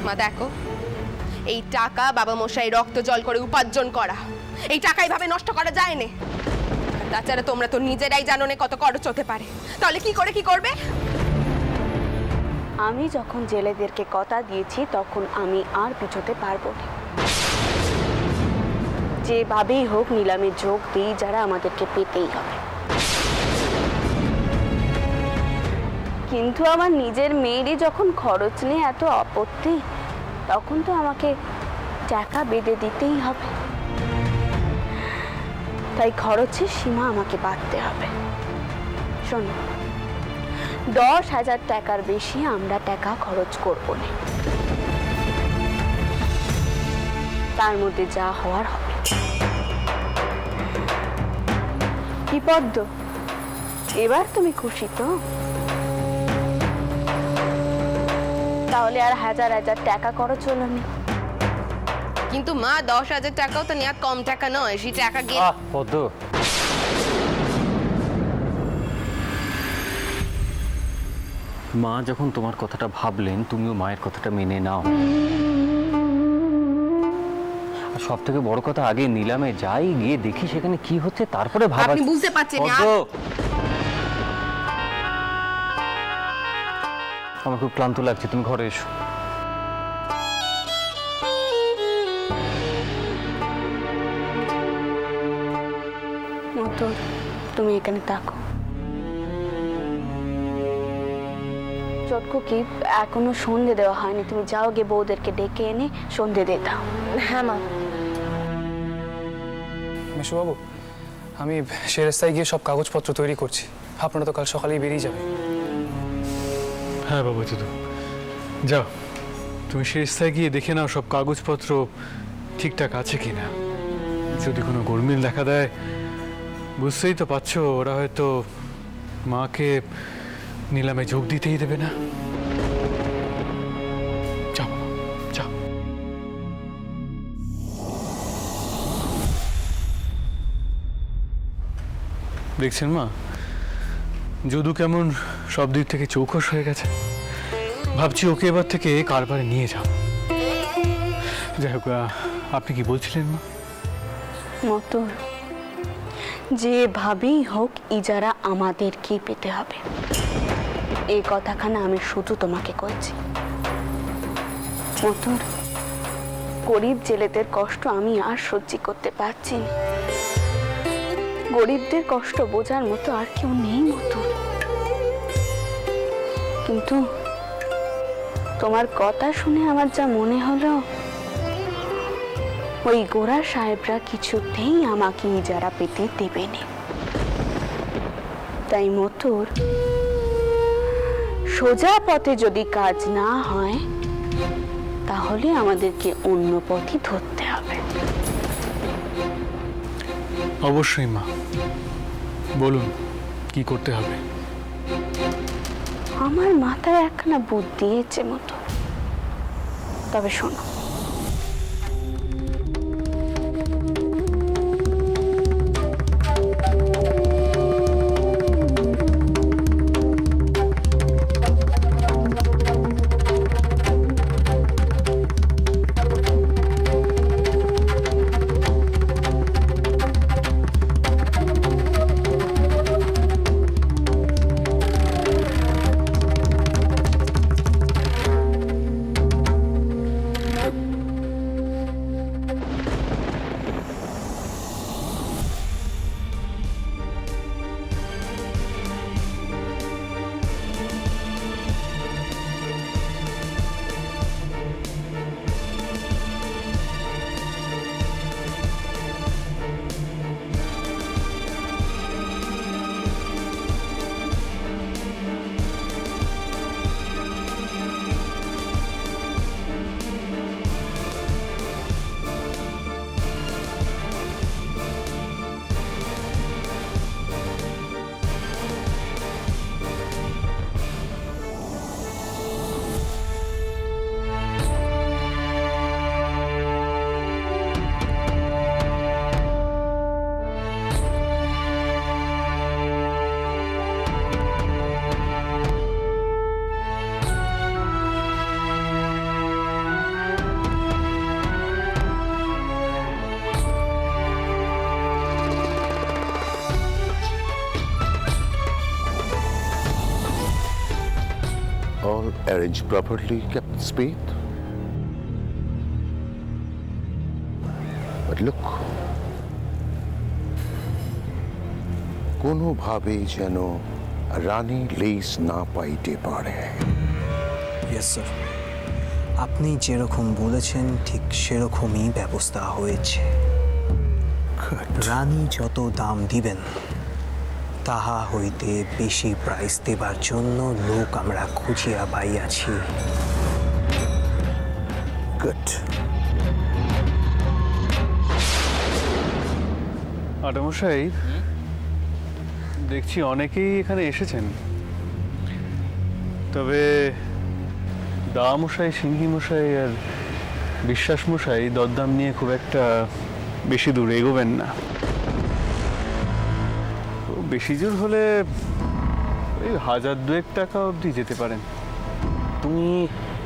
মা দেখো, এই টাকা বাবা মশাই রক্ত জল করে উপার্জন করা, এই টাকা এইভাবে নষ্ট করা যায় না। তাছাড়া তোমরা তো নিজেরাই জানো না কত খরচ হতে পারে, তাহলে কি করে কি করবে? আমি যখন জেলেদেরকে কথা দিয়েছি তখন আমি আর পিছোতে পারবো না। যেভাবেই হোক নিলামে যোগ দিই, যারা আমাদেরকে পেতেই হবে। কিন্তু আমার নিজের মেয়েরই যখন খরচ নিয়ে এত আপত্তি, তখন তো আমাকে টাকা বেঁধে দিতেই হবে। তাই খরচের সীমা আমাকে বাড়তে হবে। শোনো, 10,000 টাকার বেশি আমরা টাকা খরচ করবো না। তার মধ্যে যা হওয়ার হবে। কি পদ্ম, এবার তুমি খুশি তো? তাহলে আর হাজার হাজার টাকা খরচ হলো না। কিন্তু মা 10,000 টাকাও তো নেওয়া কম টাকা নয়, সেই টাকা গিয়ে পদ্ম, মা যখন তোমার কথাটা ভাবলেন, তুমিও মায়ের কথাটা মেনে নাও। আর সব থেকে বড় কথা, আগে নিলামে যাই, গিয়ে দেখি সেখানে কি হচ্ছে, তারপরে ভাবা। আপনি বুঝতে পারছেন না? আমার খুব ক্লান্ত লাগছে, তুমি ঘরে এসো। মতো তুমি এখানে থাকো। চটকু কি এখনো সন্ধে দেওয়া হয়নি? তুমি যাও গিয়ে বউদেরকে ডেকে এনে সন্ধে দিয়ে দাও। হ্যাঁ মা। মেশোবাবু, আমি সেরেস্তায় গিয়ে সব কাগজপত্র তৈরি করছি। আপনারা তো কাল সকালেই বেরিয়ে যাবে। হ্যাঁ বাবা যদু, যাও তুমি সেরেস্তায় গিয়ে দেখে নাও সব কাগজপত্র ঠিকঠাক আছে কিনা। যদি কোনো গোলমেল দেখা দেয়, বুঝতেই তো পারছো, ওরা হয়তো মাকে নিলামে যোগ দিতেই দেবে না। যাও বাবা, যাও। দেখছেন মা, যদু কেমন সব দিক থেকে চৌকস হয়ে গেছে। ভাবছি ওকে এবার থেকে কারবারে নিয়ে যাও। যাই হোক, আপনি কি বলছিলেন মা? মতো যেভাবেই হোক ইজারা আমাদেরকেই পেতে হবে, এই কথাখানা আমি শুধু তোমাকে কইছি। মতোর গরিব জেলেদের কষ্ট আমি আর সহ্য করতে পারছি না। গরিবদের কষ্ট বোঝার মতো আর কেউ নেই মতো। কিন্তু তোমার কথা শুনে আমার যা মনে হলো, ওই গোরা সাহেবরা কিছুতেই আমাকে ইজারা পেতে দেবে না। তাই মতোর সোজা পথে যদি কাজ না হয়, তাহলে আমাদেরকে অন্য পথই ধরতে হবে। অবশ্যই মা, বলুন কি করতে হবে। আমার মাথায় একখানা বুদ্ধি এসেছে মতো, তবে শোনো। All arranged properly, Captain Speed. But look, কোনোভাবেই যেন রানী লেস না পাইতে পারে। ইয়েস স্যার, আপনি যেরকম বলেছেন ঠিক সেরকমই ব্যবস্থা হয়েছে। রানী যত দাম দিবেন তাহা হইতে বেশি প্রাইস দেবার জন্য লোক আমরা খুঁজিয়া পাইয়াছি। গুড। আটামশাই, দেখছি অনেকেই এখানে এসেছেন, তবে দামশাই, সিংহী মশাই আর বিশ্বাস মশাই দরদাম নিয়ে খুব একটা বেশি দূর এগোবেন না। তো বেশি জোর হলে ওই 1000-2 টাকা অবধি যেতে পারেন। তুমি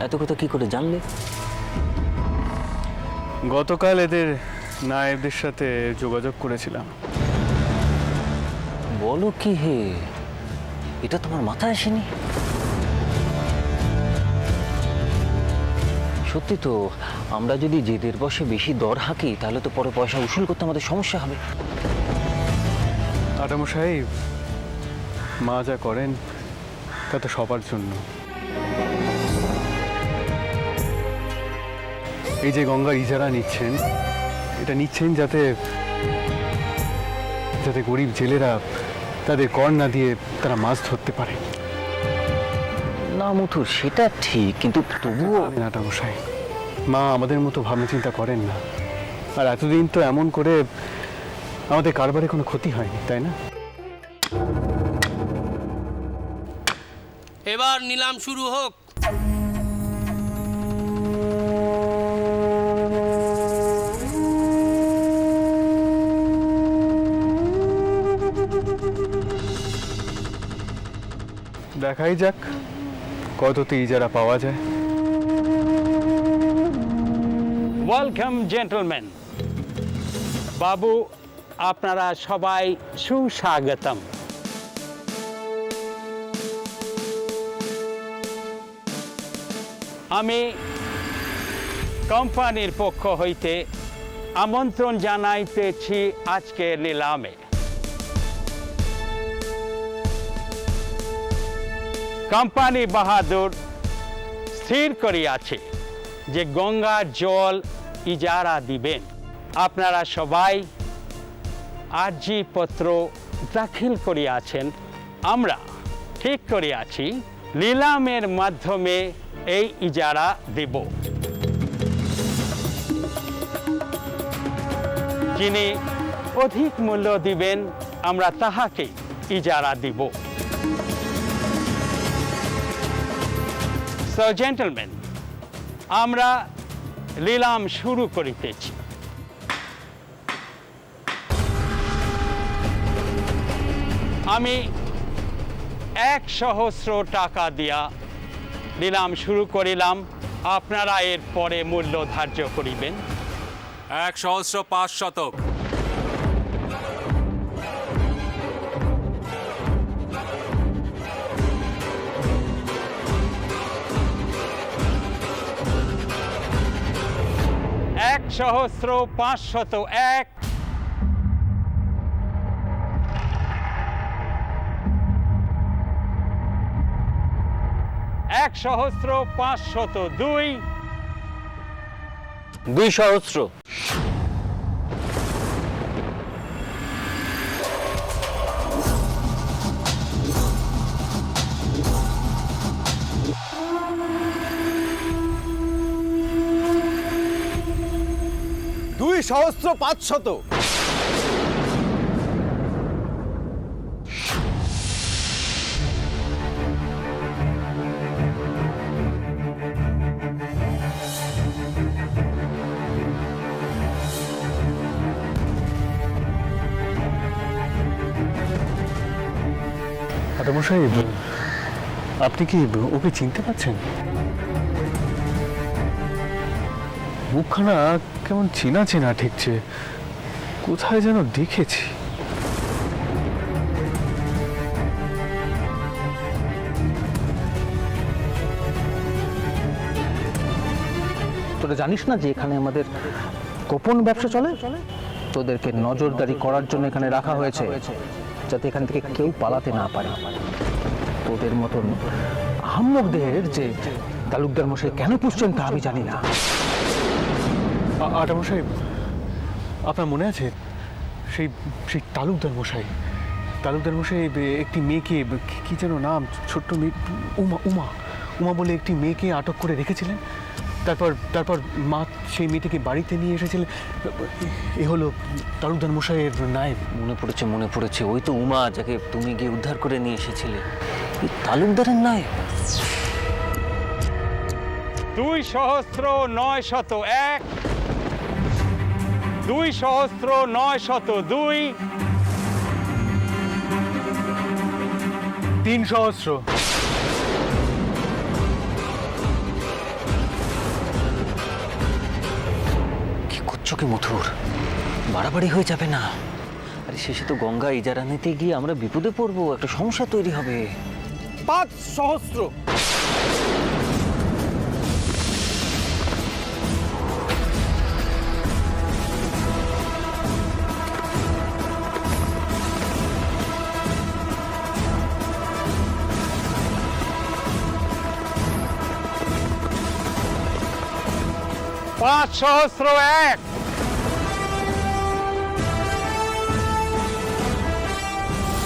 এত কথা কি করে জানলে? গতকাল এদের নায়েবদের সাথে যোগাযোগ করেছিলাম। বলো কি হে, এটা তোমার মাথায় আসেনি? সত্যি তো, আমরা যদি জেদের বসে বেশি দর হাঁকি তাহলে তো পরে পয়সা উসুল করতে আমাদের সমস্যা হবে। আটামশাই, মা যা করেন তা তো সবার জন্য। এই যে গঙ্গার ইজারা নিচ্ছেন, এটা নিচ্ছেন যাতে যাতে গরিব জেলেরা তাদের কর না দিয়ে তারা মাছ ধরতে পারে। না মথুর, সেটা ঠিক, কিন্তু তবুও আটামশাই, মা আমাদের মতো ভাবনা চিন্তা করেন না। আর এতদিন তো এমন করে আমাদের কারবারে কোনো ক্ষতি হয়নি, তাই না? এবার নিলাম শুরু হোক। দেখাই যাক কততে ইজারা পাওয়া যায়। Welcome gentleman. বাবু, আপনারা সবাই সুস্বাগতম। আমি কোম্পানির পক্ষ হইতে আমন্ত্রণ জানাইতেছি আজকের নিলামে। কোম্পানি বাহাদুর স্থির করিয়াছে যে গঙ্গার জল ইজারা দিবেন। আপনারা সবাই আর্জিপত্র দাখিল করিয়াছেন। আমরা ঠিক করিয়াছি নিলামের মাধ্যমে এই ইজারা দেব। যিনি অধিক মূল্য দিবেন আমরা তাহাকে ইজারা দিব। সো জেন্টলম্যান, আমরা নিলাম শুরু করিতেছি। আমি 1,000 টাকা দিয়া নিলাম শুরু করিলাম। আপনারা এর পরে মূল্য ধার্য করিবেন। 1,500 1,501 1,502 200 2,500 আটামশাই, আপনি কি ওকে চিনতে পারছেন? মুখখানা কেমন চেনা চেনা ঠেকছে, কোথায় যেন দেখেছি। তোরা জানিস না যে এখানে আমাদের গোপন ব্যবসা চলে? তোদেরকে নজরদারি করার জন্য এখানে রাখা হয়েছে, যাতে এখান থেকে কেউ পালাতে না পারে। তোদের মতন আহাম্মকদের যে তালুকদার মশাই কেন পুষছেন তা আমি জানি না। আটামশাই, আপনার মনে আছে সেই সেই তালুকদার মশাই একটি মেয়েকে, কি যেন নাম, ছোট্ট মেয়ে, উমা বলে একটি মেয়েকে আটক করে রেখেছিলেন। তারপর মা সেই মেয়েটিকে বাড়িতে নিয়ে এসেছিলেন। এ হলো তালুকদার মশাইয়ের নায়েব। মনে পড়েছে, ওই তো উমা, যাকে তুমি গিয়ে উদ্ধার করে নিয়ে এসেছিলে। এই তালুকদারের নায়েব। 2,901, 2,902, 300। কি করছো কি মথুর? বাড়াবাড়ি হয়ে যাবে না? আরে শেষে তো গঙ্গা ইজারা নিতে গিয়ে আমরা বিপদে পড়বো, একটা সমস্যা তৈরি হবে। 5 সহস্র। পাঁচ সহস্র 1,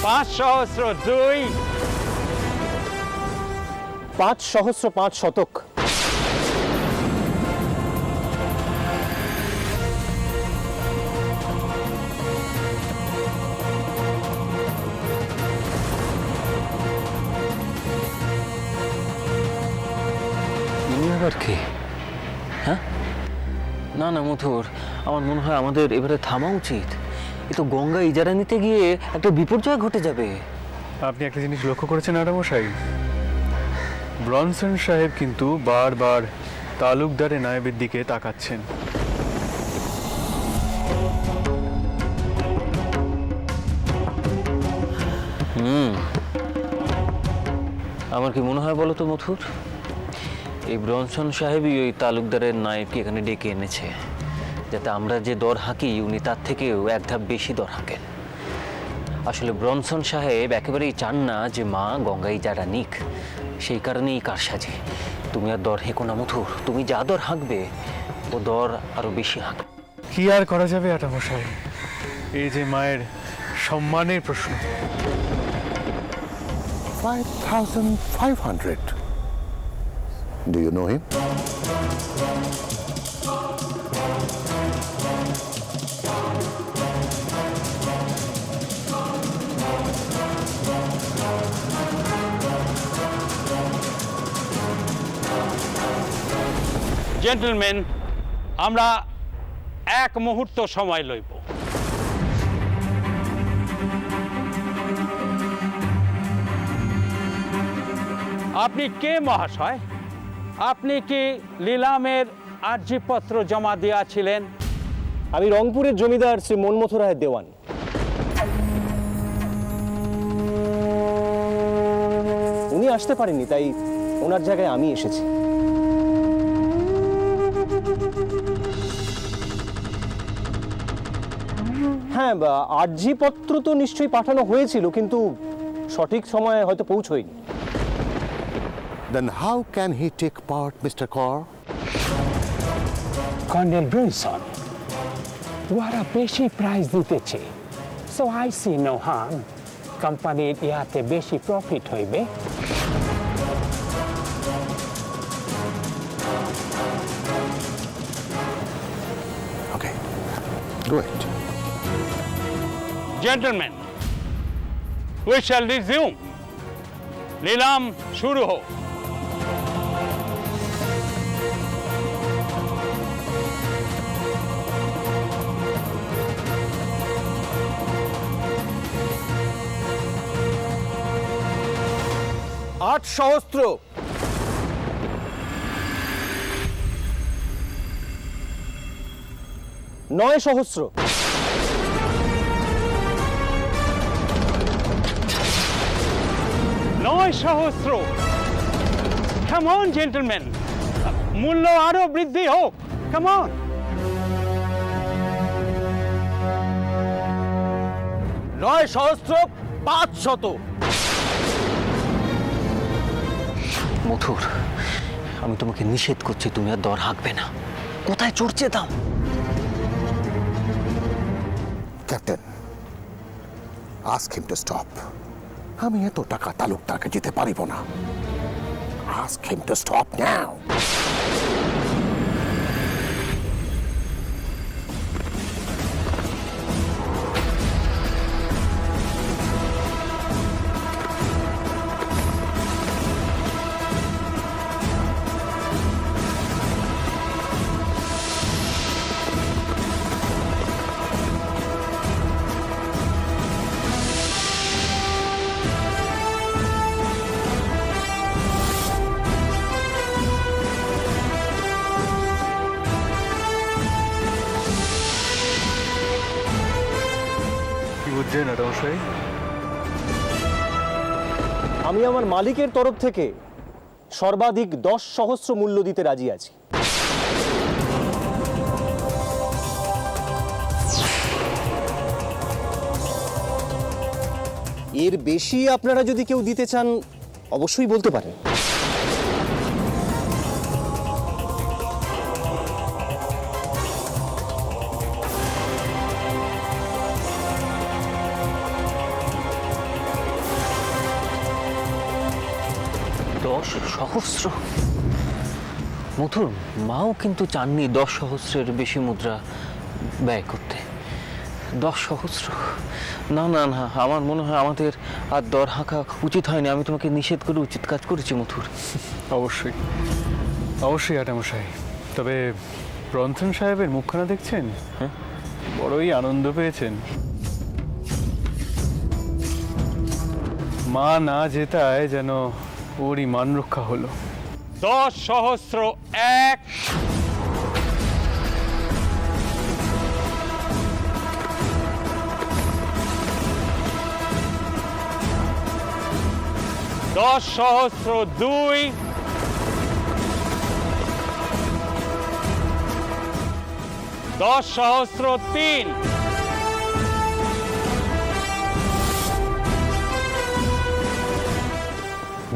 5 সহস্র 2, 5 সহস্র 5 শতক। তুমি আবার কে? হ্যাঁ, না না মথুর, আমার মনে হয় আমাদের এবারে থামা উচিত। এ তো গঙ্গা ইজারা নিতে গিয়ে একটা বিপর্যয় ঘটে যাবে। আপনি একটা জিনিস লক্ষ্য করেছেন আটামশাই? ব্রনসন সাহেব কিন্তু বারবার তালুকদারের নায়েবের দিকে তাকাচ্ছেন। আমার কি মনে হয় বলো তো মথুর, এই ব্রনসন সাহেবই ওই তালুকদারের নায়েবকে এখানে ডেকে এনেছে, যাতে আমরা যে দর হাঁকি উনি তার থেকেও এক ধাপ বেশি দর হাঁকেন। আসলে ব্রনসন সাহেব একেবারেই চান না যে মা গঙ্গা ইজারা নিক, সেই কারণেই কারসাজি। তুমি আর দর হেঁকো না মথুর, তুমি যা দর হাঁকবে ও দর আরো বেশি হাঁকবে। কি আর করা যাবে আটামশাই, এই যে মায়ের সম্মানের প্রশ্ন। 5,500. Do you know him? Gentleman, আমরা এক মুহূর্ত সময় লইব। আপনি কে মহাশয়? আপনি কি লিলামের আর্জিপত্র জমা দিয়েছিলেন? আমি রংপুরের জমিদার শ্রী মনমথ রায়ের দেওয়ান। উনি আসতে পারেননি, তাই ওনার জায়গায় আমি এসেছি। হ্যাঁ, আর্জিপত্র তো নিশ্চয়ই পাঠানো হয়েছিল, কিন্তু সঠিক সময়ে হয়তো পৌঁছয়নি। Then how can he take part, Mr. Kaur? Colonel Bronson ওরা বেশি প্রাইস দিতেছে, so I see no harm. কোম্পানির ইয়াতে বেশি প্রফিট হইবে। Okay, go ahead. Gentlemen, we shall resume. নিলাম শুরু হোক। আট সহস্র। 9 সহস্র। 9 সহস্র। Come on, gentlemen. মূল্য আরো বৃদ্ধি হোক। Come on. নয় সহস্র 500। মথুর, আমি তোমাকে নিষেধ করছি, তুমি আর দর হাঁকবে না। কোথায় চড়ছে দাম? Captain, ask him to stop. আমি এত টাকা তালুকদারকে দিতে পারিব না। আস্ক হিম টু স্টপ নাও। কি বুঝছেন মশাই? আমি আমার মালিকের তরফ থেকে সর্বাধিক 10 সহস্র মূল্য দিতে রাজি আছি। এর বেশি আপনারা যদি কেউ দিতে চান অবশ্যই বলতে পারেন। দশ সহস্র? মথুর, মাও কিন্তু চাননি 10 সহস্রের বেশি মুদ্রা ব্যয় করতে। 10 সহস্র? না না না, আমার মনে হয় আমাদের আর দর হাঁকা উচিত হয়নি। আমি তোমাকে নিষেধ করে উচিত কাজ করেছি মথুর। অবশ্যই অবশ্যই মশাই। তবে রঞ্জন সাহেবের মুখখানা দেখছেন? হ্যাঁ, বড়ই আনন্দ পেয়েছেন। মা না জেতায় যেন ওরই মান রক্ষা হলো। 10 সহস্র 1, 10 সহস্র 2, 10 সহস্র 3,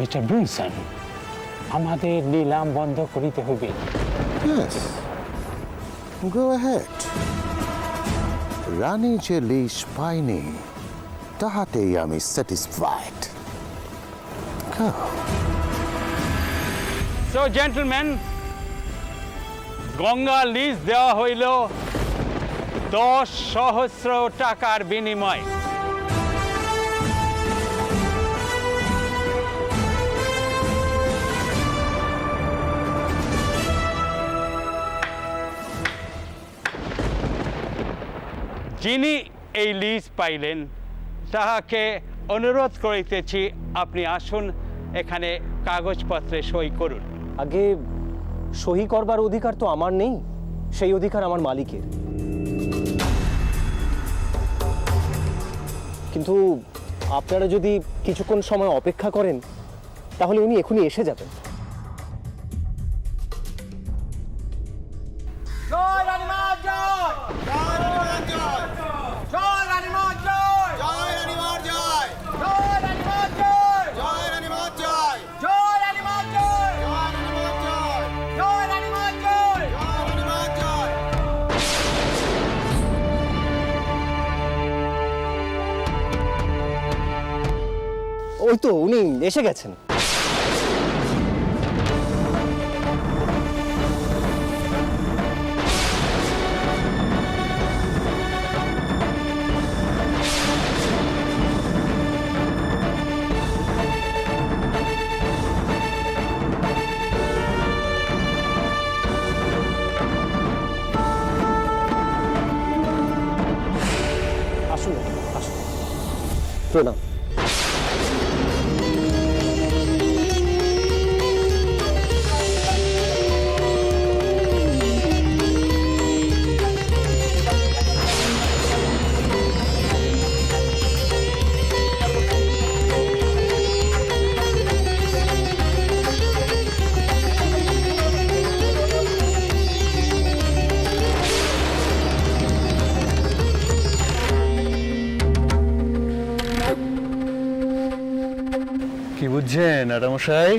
মিস্টার ব্রুনসন, আমাদের নিলাম বন্ধ করিতে হবে। Yes. Go ahead. রানী যে লিশ পাইনি তাহাতেই আমি satisfied. Go. So gentleman, Ganga lease দেওয়া হইল 10 সহস্র টাকার বিনিময়। যিনি এই লিজ পাইলেন তাহাকে অনুরোধ করিতেছি, আপনি আসুন এখানে কাগজপত্রে সই করুন। আগে সহি করবার অধিকার তো আমার নেই, সেই অধিকার আমার মালিকের। কিন্তু আপনারা যদি কিছুক্ষণ সময় অপেক্ষা করেন তাহলে উনি এখনই এসে যাবেন। ওই তো উনি এসে গেছেন। আসুন আসুন, প্রণাম। বুঝছেন আটামশাই?